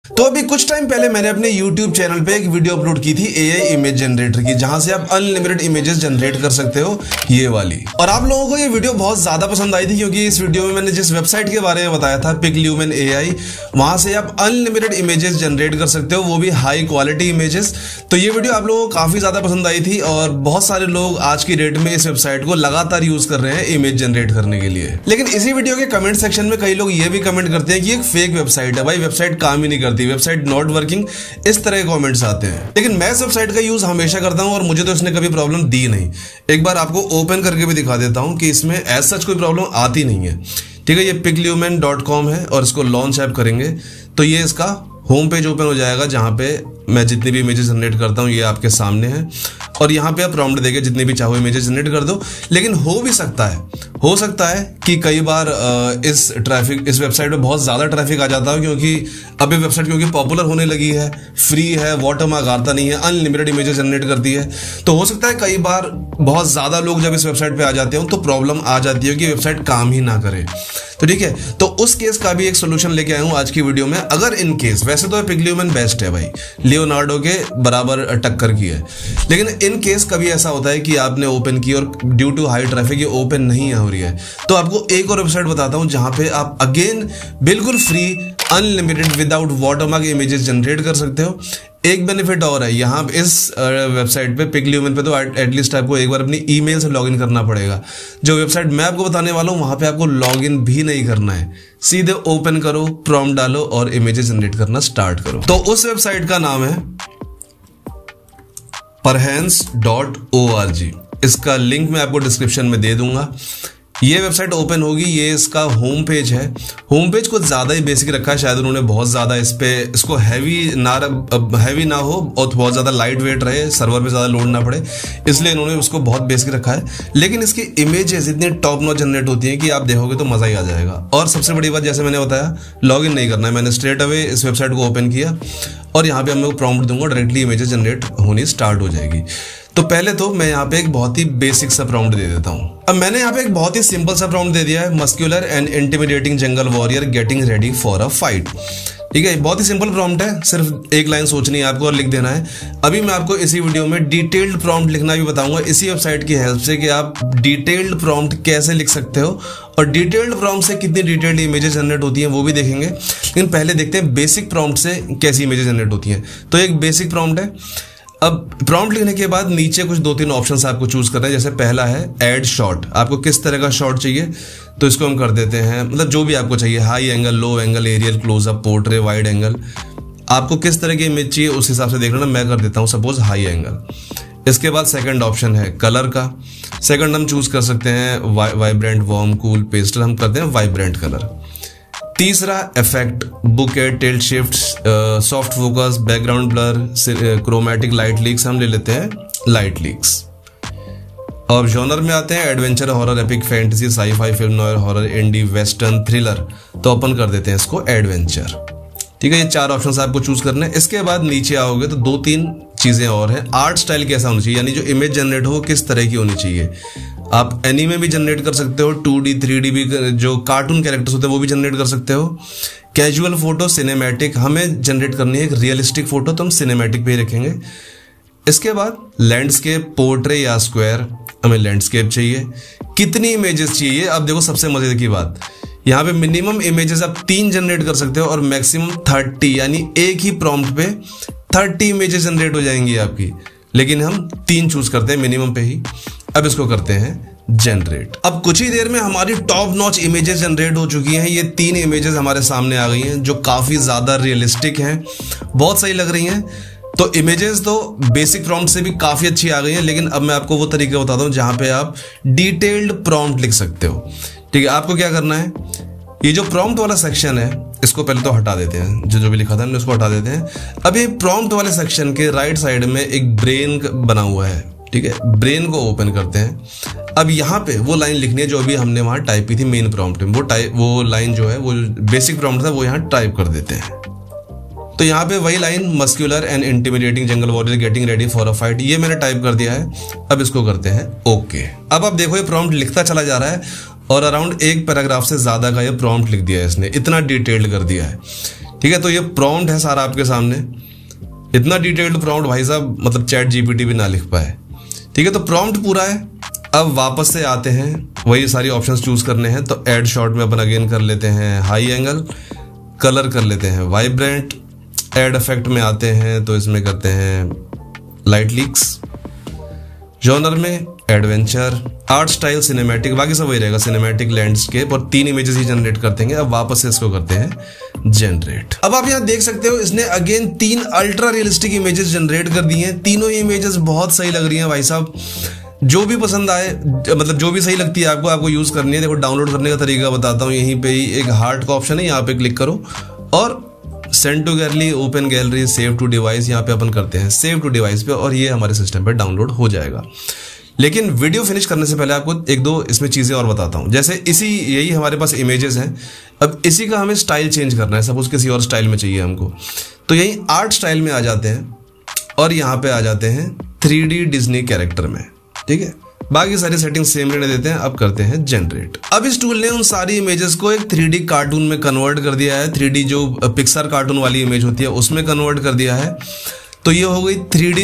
तो अभी कुछ टाइम पहले मैंने अपने YouTube चैनल पे एक वीडियो अपलोड की थी AI इमेज जनरेटर की, जहां से आप अनलिमिटेड इमेजेस जनरेट कर सकते हो, ये वाली। और आप लोगों को ये वीडियो बहुत ज्यादा पसंद आई थी, क्योंकि इस वीडियो में मैंने जिस वेबसाइट के बारे में बताया था, पिकल्यूमन AI, वहां से आप अनलिमिटेड इमेजेस जनरेट कर सकते हो, वो भी हाई क्वालिटी इमेजेस। तो ये वीडियो आप लोगों को काफी ज्यादा पसंद आई थी और बहुत सारे लोग आज की डेट में इस वेबसाइट को लगातार यूज कर रहे हैं इमेज जनरेट करने के लिए। लेकिन इसी वीडियो के कमेंट सेक्शन में कई लोग ये भी कमेंट करते हैं कि एक फेक वेबसाइट है, भाई वेबसाइट काम ही नहीं करती, वेबसाइट नॉट वर्किंग, इस तरह के कमेंट्स आते हैं। लेकिन मैं इस वेबसाइट का यूज हमेशा करता हूं और मुझे तो इसने कभी प्रॉब्लम दी नहीं। एक बार आपको ओपन करके भी दिखा देता हूं कि इसमें एज सच कोई प्रॉब्लम आती नहीं है। ठीक है, ये picklumen.com है और इसको लॉन्च ऐप करेंगे तो ये इसका होम पेज ओपन हो जाएगा, जहां पे मैं जितनी भी इमेजेस जनरेट करता हूं ये आपके सामने है। और यहाँ पे आप प्रॉम्प्ट देके जितनी भी चाहो इमेजेस जनरेट कर दो। लेकिन हो सकता है कि कई बार इस वेबसाइट पे बहुत ज्यादा ट्रैफिक आ जाता है, क्योंकि अब ये वेबसाइट क्योंकि पॉपुलर होने लगी है, फ्री है, वाटरमार्क आता नहीं है, अनलिमिटेड इमेजेस जनरेट करती है। तो हो सकता है कई बार बहुत ज्यादा लोग जब इस वेबसाइट पे आ जाते हैं तो प्रॉब्लम आ जाती है कि वेबसाइट काम ही ना करे। तो ठीक है, तो उस केस का भी एक सोल्यूशन लेके आया हूं आज की वीडियो में। अगर इन केस, वैसे तो पिकल्यूमन बेस्ट है भाई, लियोनार्डो के बराबर टक्कर की है, लेकिन इन केस कभी ऐसा होता है कि आपने ओपन की और ड्यू टू हाई ट्रैफिक ये ओपन नहीं हो रही है, तो आपको एक और वेबसाइट बताता हूं जहां पे आप अगेन बिल्कुल free unlimited without watermark images generate कर सकते हो। एक बेनिफिट और है, यहाँ इस वेबसाइट पे पिकल्यूमन पे तो एटलीस्ट आपको एक बार अपनी ईमेल से लॉगिन करना पड़ेगा। जो वेबसाइट मैं आपको बताने वाला हूँ वहां पे आपको लॉगिन भी नहीं करना है, सीधे ओपन करो, प्रॉम्प्ट डालो और इमेजेस जनरेट करना स्टार्ट करो। तो उस वेबसाइट का नाम है perhance.org। इसका लिंक मैं आपको डिस्क्रिप्शन में दे दूंगा। ये वेबसाइट ओपन होगी, ये इसका होम पेज है। होम पेज कुछ ज्यादा ही बेसिक रखा है, शायद उन्होंने बहुत ज्यादा इसको हैवी ना हो और बहुत ज्यादा लाइट वेट रहे, सर्वर पे ज्यादा लोड ना पड़े, इसलिए इन्होंने उसको बहुत बेसिक रखा है। लेकिन इसकी इमेजेस इतनी टॉप नॉच जनरेट होती हैं कि आप देखोगे तो मजा ही आ जाएगा। और सबसे बड़ी बात, जैसे मैंने बताया, लॉगिन नहीं करना है। मैंने स्ट्रेट अवे इस वेबसाइट को ओपन किया और यहाँ पे मैं प्रॉम्प्ट दूंगा, डायरेक्टली इमेजेस जनरेट होनी स्टार्ट हो जाएगी। तो पहले तो मैं यहाँ पे एक बहुत ही बेसिक सा प्रॉम्प्ट दे देता हूँ। अब मैंने यहाँ पे एक बहुत ही सिंपल सा प्रॉम्प्ट दे दिया है, muscular and intimidating jungle warrior getting ready for a fight. ठीक है, बहुत ही सिंपल प्रॉम्प्ट है, सिर्फ एक लाइन सोचनी है आपको और लिख देना है। अभी मैं आपको इसी वीडियो में डिटेल्ड प्रॉम्प्ट लिखना भी बताऊंगा इसी वेबसाइट की हेल्प से, कि आप डिटेल्ड प्रॉम्प्ट कैसे लिख सकते हो और डिटेल्ड प्रॉम्प्ट से कितनी डिटेल्ड इमेजेस जनरेट होती हैं वो भी देखेंगे। लेकिन पहले देखते हैं बेसिक प्रॉम्प्ट से कैसी इमेजेस जनरेट होती हैं। तो एक बेसिक प्रॉम्प्ट है। अब प्रॉम्प्ट लिखने के बाद नीचे कुछ 2-3 ऑप्शंस आपको चूज करना है। जैसे पहला है ऐड शॉट, आपको किस तरह का शॉट चाहिए, तो इसको हम कर देते हैं, मतलब जो भी आपको चाहिए, high angle, low angle, aerial, closeup, portrait, wide angle, आपको किस तरह की इमेज चाहिए उस हिसाब से देख लेना। मैं कर देता हूं सपोज हाई एंगल। इसके बाद सेकंड ऑप्शन है कलर का। सेकंड हम चूज कर सकते हैं वाइब्रेंट, वार्म, कूल, पेस्टल, हम करते हैं वाइब्रेंट कलर। तीसरा effect, bouquet, tilt shift, soft focus, background blur, chromatic light leaks, हम ले लेते हैं लाइट लीक्स। और जॉनर में आते हैं adventure, horror, epic, fantasy, sci-fi, film noir, horror, indie, western, thriller, तो अपन कर देते हैं इसको एडवेंचर। ठीक है, ये 4 ऑप्शन आपको चूज करने हैं। इसके बाद नीचे आओगे तो 2-3 चीजें और हैं। आर्ट स्टाइल कैसा होना चाहिए, यानी जो इमेज जनरेट हो किस तरह की होनी चाहिए। आप एनीमे भी जनरेट कर सकते हो, 2D 3D भी, जो कार्टून कैरेक्टर्स होते हैं वो भी जनरेट कर सकते हो। कैजुअल फोटो, सिनेमैटिक, हमें जनरेट करनी है एक रियलिस्टिक फोटो, तो हम सिनेमैटिक पे ही रखेंगे। इसके बाद लैंडस्केप, पोर्ट्रेट या स्क्वायर, हमें लैंडस्केप चाहिए। कितनी इमेजेस चाहिए, अब देखो सबसे मजे की बात, यहाँ पे मिनिमम इमेजेस आप 3 जनरेट कर सकते हो और मैक्सिमम 30, यानी एक ही प्रॉम्प्ट पे 30 इमेजेस जनरेट हो जाएंगी आपकी। लेकिन हम 3 चूज करते हैं मिनिमम पे ही। अब इसको करते हैं जनरेट। अब कुछ ही देर में हमारी टॉप नॉच इमेजेस जनरेट हो चुकी हैं। ये 3 इमेजेस हमारे सामने आ गई हैं जो काफी ज्यादा रियलिस्टिक हैं, बहुत सही लग रही हैं। तो इमेजेस तो बेसिक प्रॉम्प्ट से भी काफी अच्छी आ गई हैं, लेकिन अब मैं आपको वो तरीका बताता हूं जहां पे आप डिटेल्ड प्रॉम्प्ट लिख सकते हो। ठीक है, आपको क्या करना है, ये जो प्रॉम्प्ट वाला सेक्शन है इसको पहले तो हटा देते हैं, जो भी लिखा था हमने उसको हटा देते हैं। अब ये प्रॉम्प्ट वाले सेक्शन के राइट साइड में एक ब्रेन बना हुआ है। ठीक है, ब्रेन को ओपन करते हैं। अब यहाँ पे वो लाइन लिखनी है जो अभी हमने वहां टाइप की थी मेन प्रॉम्प्ट में। वो लाइन जो है, वो बेसिक प्रॉम्प्ट था, वो यहाँ टाइप कर देते हैं। तो यहाँ पे वही line, muscular and intimidating jungle warrior getting ready for a fight, ये मैंने टाइप कर दिया है। अब इसको करते हैं ओके। अब आप देखो ये प्रॉम्प्ट लिखता चला जा रहा है और अराउंड 1 पैराग्राफ से ज्यादा का ये प्रॉम्प्ट लिख दिया है इसने, इतना डिटेल्ड कर दिया है। ठीक है, तो ये प्रॉम्प्ट है सारा आपके सामने। इतना डिटेल्ड प्रॉम्प्ट भाई साहब मतलब चैट जीपीटी भी ना लिख पाए। ठीक है, तो प्रॉम्प्ट पूरा है। अब वापस से आते हैं, वही सारी ऑप्शंस चूज करने हैं। तो ऐड शॉट में अपन अगेन कर लेते हैं हाई एंगल, कलर कर लेते हैं वाइब्रेंट। ऐड इफेक्ट में आते हैं तो इसमें करते हैं लाइट लीक्स। जॉनर में एडवेंचर, आर्ट स्टाइल सिनेमैटिक, बाकी सब वही रहेगा, सिनेमैटिक, लैंडस्केप, और 3 इमेजेस ही जनरेट करते हैं। अब वापस से इसको करते हैं जनरेट। अब आप यहाँ देख सकते हो इसने again 3 ultra realistic images generate कर दी हैं। तीनों इमेजेस बहुत सही लग रही हैं भाई साहब। जो भी पसंद आए, मतलब जो भी सही लगती है आपको यूज करनी है। देखो डाउनलोड करने का तरीका बताता हूँ। यहीं पे ही एक हार्ट का ऑप्शन है, यहाँ पे क्लिक करो और send to gallery, open gallery, save to device, यहाँ पे अपन करते हैं सेव टू डिवाइस पे, और ये हमारे सिस्टम पे डाउनलोड हो जाएगा। लेकिन वीडियो फिनिश करने से पहले आपको 1-2 इसमें चीजें और बताता हूं। जैसे यही हमारे पास इमेजेस हैं। अब इसी का हमें स्टाइल चेंज करना है, सपोज किसी और स्टाइल में चाहिए हमको, तो यही आर्ट स्टाइल में आ जाते हैं और यहाँ पे आ जाते हैं 3D डिज्नी कैरेक्टर में। ठीक है, बाकी सारी सेटिंग्स सेम रहने देते हैं। अब करते हैं जनरेट। अब इस टूल ने उन सारी इमेजेस को एक 3D कार्टून में कन्वर्ट कर दिया है। 3D जो पिक्सर कार्टून वाली इमेज होती है उसमें कन्वर्ट कर दिया है। तो ये हो गई 3D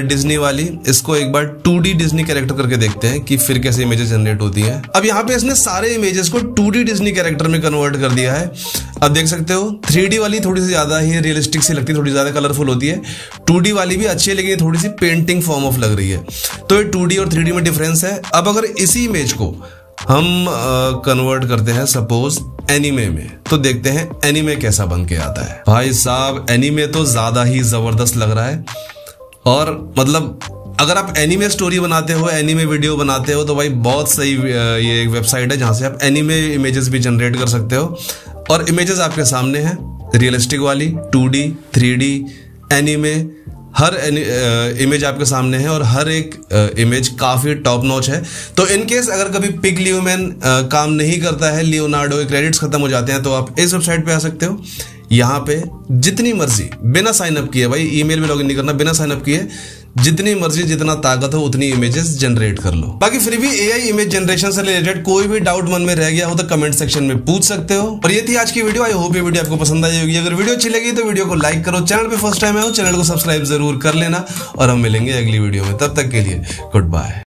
डिज्नी वाली। इसको एक बार 2D डिज्नी कैरेक्टर करके देखते हैं कि फिर कैसे इमेजेस जनरेट होती हैं। अब यहाँ पे इसने सारे इमेजेस को 2D डिज्नी कैरेक्टर में कन्वर्ट कर दिया है। अब देख सकते हो 3D वाली थोड़ी सी ज्यादा ही रियलिस्टिक सी लगती है, थोड़ी ज्यादा कलरफुल होती है। 2D वाली भी अच्छी है लेकिन थोड़ी सी पेंटिंग फॉर्म ऑफ लग रही है। तो ये 2D और 3D में डिफरेंस है। अब अगर इसी इमेज को हम कन्वर्ट करते हैं सपोज एनीमे में, तो देखते हैं एनीमे कैसा बन के आता है। भाई साहब एनीमे तो ज्यादा ही जबरदस्त लग रहा है। और मतलब अगर आप एनीमे स्टोरी बनाते हो, एनीमे वीडियो बनाते हो, तो भाई बहुत सही ये एक वेबसाइट है जहां से आप एनीमे इमेजेस भी जनरेट कर सकते हो। और इमेजेस आपके सामने हैं, रियलिस्टिक वाली, 2D, 3D, एनीमे, हर इमेज आपके सामने है और हर एक इमेज काफी टॉप नॉच है। तो इन केस अगर कभी पिग ल्यूमैन काम नहीं करता है, लियोनार्डो के क्रेडिट्स खत्म हो जाते हैं, तो आप इस वेबसाइट पे आ सकते हो। यहाँ पे जितनी मर्जी बिना साइन अप किए, भाई ईमेल में लॉगिन नहीं करना, बिना साइन अप किए जितनी मर्जी जितना ताकत हो उतनी इमेजेस जनरेट कर लो। बाकी फिर भी एआई इमेज जनरेशन से रिलेटेड कोई भी डाउट मन में रह गया हो तो कमेंट सेक्शन में पूछ सकते हो। और ये थी आज की वीडियो। आई होप ये वीडियो आपको पसंद आई होगी। अगर वीडियो अच्छी लगी तो वीडियो को लाइक करो। चैनल पे फर्स्ट टाइम आए हो चैनल को सब्सक्राइब जरूर कर लेना और हम मिलेंगे अगली वीडियो में। तब तक के लिए गुड बाय।